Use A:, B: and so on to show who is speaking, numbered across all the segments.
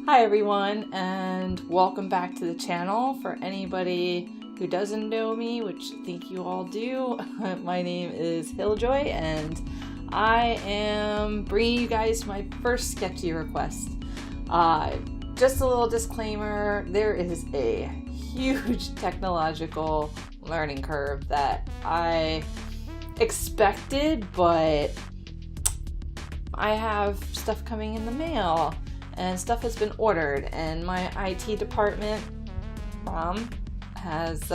A: Hi everyone, and welcome back to the channel. For anybody who doesn't know me, which I think you all do, my name is HilJoy, and I am bringing you guys my first sketchy request. Just a little disclaimer, there is a huge technological learning curve that I expected, but I have stuff coming in the mail and stuff has been ordered, and my IT department has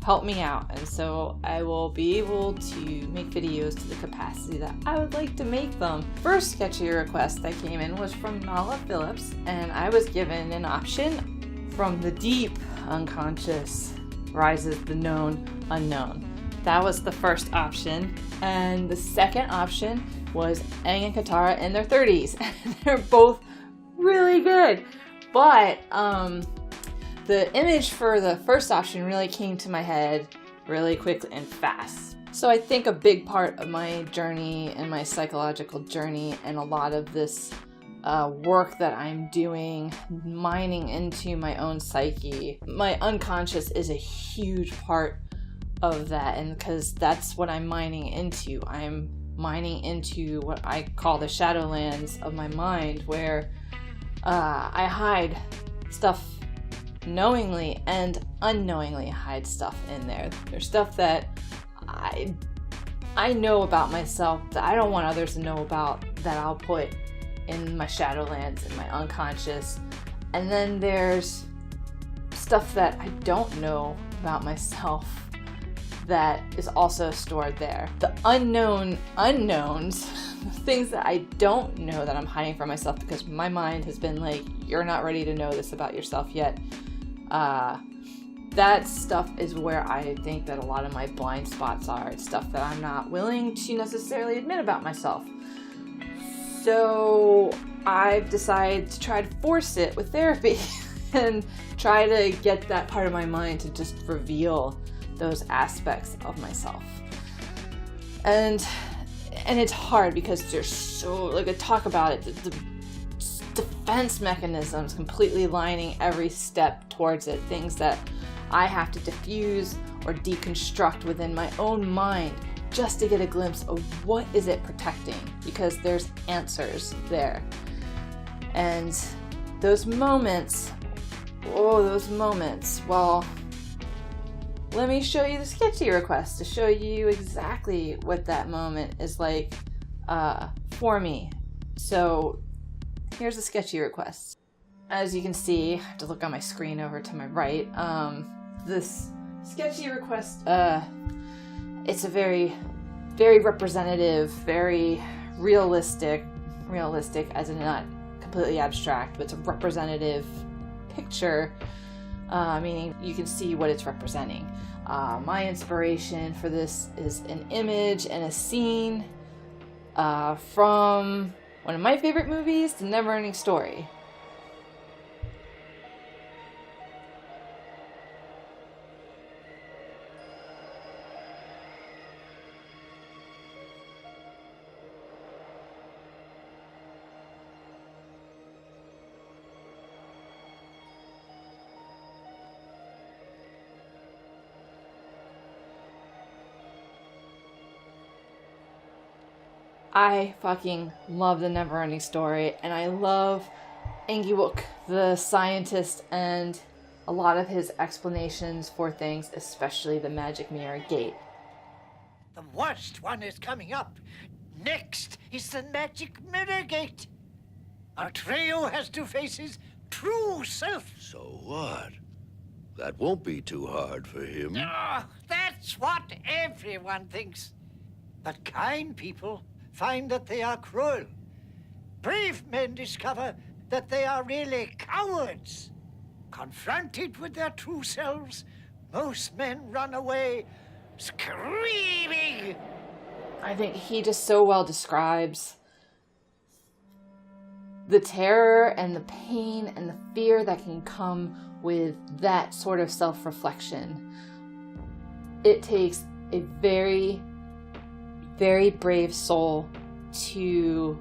A: helped me out, and so I will be able to make videos to the capacity that I would like to make them. First sketchy request that came in was from Phillips, and I was given an option: from the deep unconscious rises the known unknown. That was the first option, and the second option was Aang and Katara in their 30s. They're both really good, but the image for the first option really came to my head really quickly and fast. So I think a big part of my journey and my psychological journey, and a lot of this work that I'm doing, mining into my own psyche, my unconscious is a huge part of that, and because that's what I'm mining into. I'm mining into what I call the shadowlands of my mind, where I hide stuff knowingly and unknowingly. Hide stuff in there. There's stuff that I know about myself that I don't want others to know about, that I'll put in my shadowlands, in my unconscious. And then there's stuff that I don't know about myself that is also stored there. The unknown unknowns, things that I don't know that I'm hiding from myself because my mind has been like, you're not ready to know this about yourself yet. That stuff is where I think that a lot of my blind spots are. It's stuff that I'm not willing to necessarily admit about myself. So I've decided to try to force it with therapy and try to get that part of my mind to just reveal those aspects of myself. And it's hard because there's so, like I talk about it, the defense mechanisms completely lining every step towards it, things that I have to diffuse or deconstruct within my own mind just to get a glimpse of what is it protecting, because there's answers there. And those moments, well, let me show you the sketchy request to show you exactly what that moment is like for me. So here's the sketchy request. As you can see, I have to look on my screen over to my right. This sketchy request, it's a very, very representative, very realistic as in not completely abstract, but it's a representative picture, meaning you can see what it's representing. My inspiration for this is an image and a scene from one of my favorite movies, The Neverending Story. I fucking love The Neverending Story, and I love Aang, the scientist, and a lot of his explanations for things, especially the magic mirror gate.
B: The worst one is coming up. Next is the magic mirror gate. Atreyu has to face his true self.
C: So what? That won't be too hard for him.
B: That's what everyone thinks. But kind people find that they are cruel. Brave men discover that they are really cowards. Confronted with their true selves, most men run away screaming.
A: I think he just so well describes the terror and the pain and the fear that can come with that sort of self-reflection. It takes a very, very brave soul to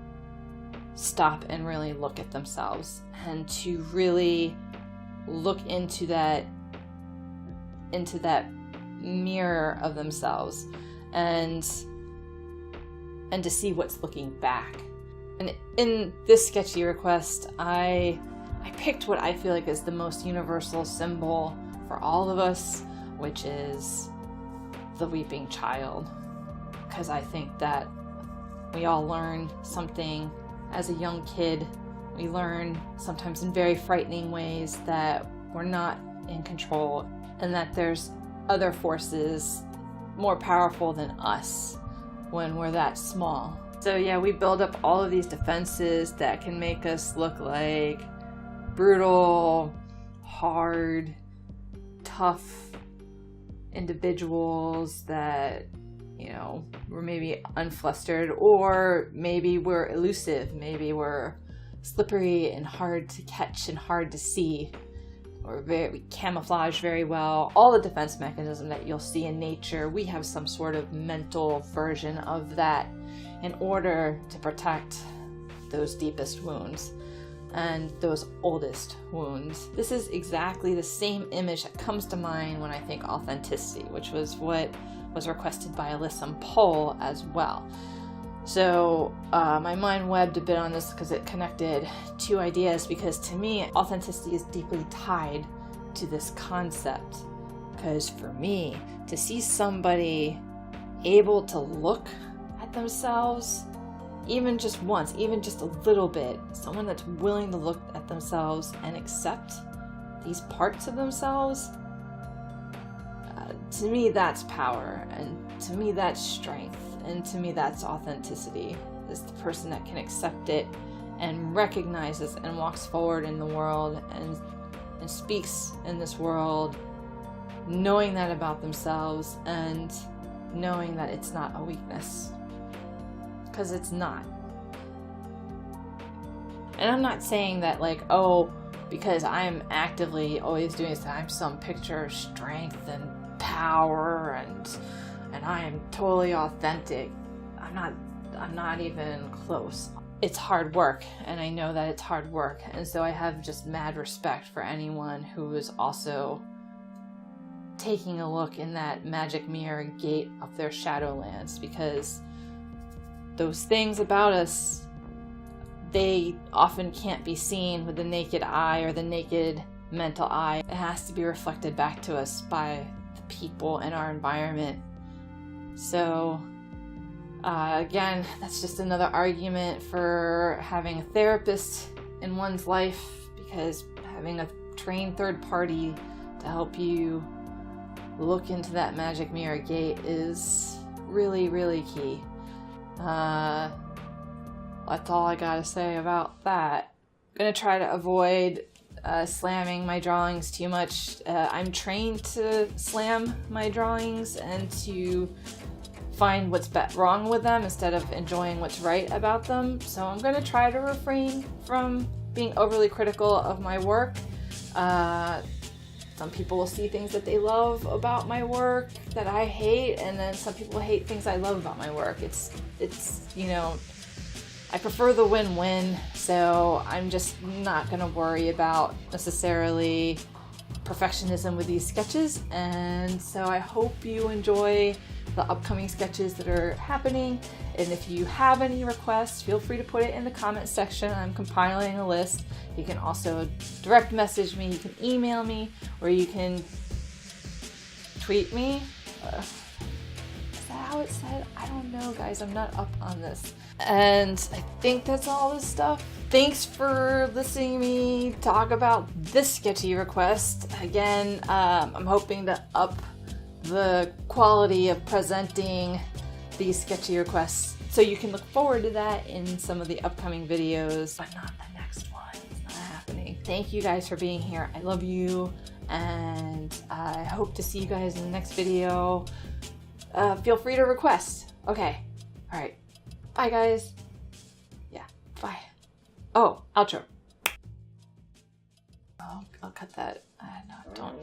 A: stop and really look at themselves, and to really look into that mirror of themselves, and to see what's looking back. And in this sketchy request, I picked what I feel like is the most universal symbol for all of us, which is the weeping child. Because I think that we all learn something as a young kid. We learn sometimes in very frightening ways that we're not in control, and that there's other forces more powerful than us when we're that small. So yeah, we build up all of these defenses that can make us look like brutal, hard, tough individuals that, you know, we're maybe unflustered, or maybe we're elusive, maybe we're slippery and hard to catch and hard to see, or we camouflage very well. All the defense mechanism that you'll see in nature, we have some sort of mental version of that in order to protect those deepest wounds and those oldest wounds. This is exactly the same image that comes to mind when I think authenticity, which was what was requested by Alyssum Pohl as well. So my mind webbed a bit on this because it connected two ideas, because to me, authenticity is deeply tied to this concept. Because for me, to see somebody able to look at themselves, even just once, even just a little bit, someone that's willing to look at themselves and accept these parts of themselves, to me that's power, and to me that's strength, and to me that's authenticity. Is the person that can accept it and recognizes and walks forward in the world and speaks in this world, knowing that about themselves and knowing that it's not a weakness. Because it's not. And I'm not saying that like, oh, because I'm actively always doing this, I'm some picture of strength and power and I am totally authentic. I'm not even close. It's hard work, and I know that it's hard work, and so I have just mad respect for anyone who is also taking a look in that magic mirror gate of their shadowlands, because those things about us, they often can't be seen with the naked eye or the naked mental eye. It has to be reflected back to us by the people in our environment. So again, that's just another argument for having a therapist in one's life, because having a trained third party to help you look into that magic mirror gate is really, really key. That's all I gotta say about that. I'm gonna try to avoid slamming my drawings too much. I'm trained to slam my drawings and to find what's wrong with them instead of enjoying what's right about them. So I'm gonna try to refrain from being overly critical of my work. Some people will see things that they love about my work that I hate, and then some people hate things I love about my work. It's you know, I prefer the win-win, so I'm just not gonna worry about necessarily perfectionism with these sketches. And so I hope you enjoy the upcoming sketches that are happening. And if you have any requests, feel free to put it in the comment section. I'm compiling a list. You can also direct message me, you can email me, or you can tweet me. Is that how it said? I don't know, guys. I'm not up on this. And I think that's all this stuff. Thanks for listening to me talk about this sketchy request. Again, I'm hoping to up the quality of presenting these sketchy requests, so you can look forward to that in some of the upcoming videos, but not the next one. It's not happening. Thank you guys for being here. I love you, and I hope to see you guys in the next video. Feel free to request. Okay. All right. Bye, guys. Yeah. Bye. Oh, outro. I'll cut that. No, don't.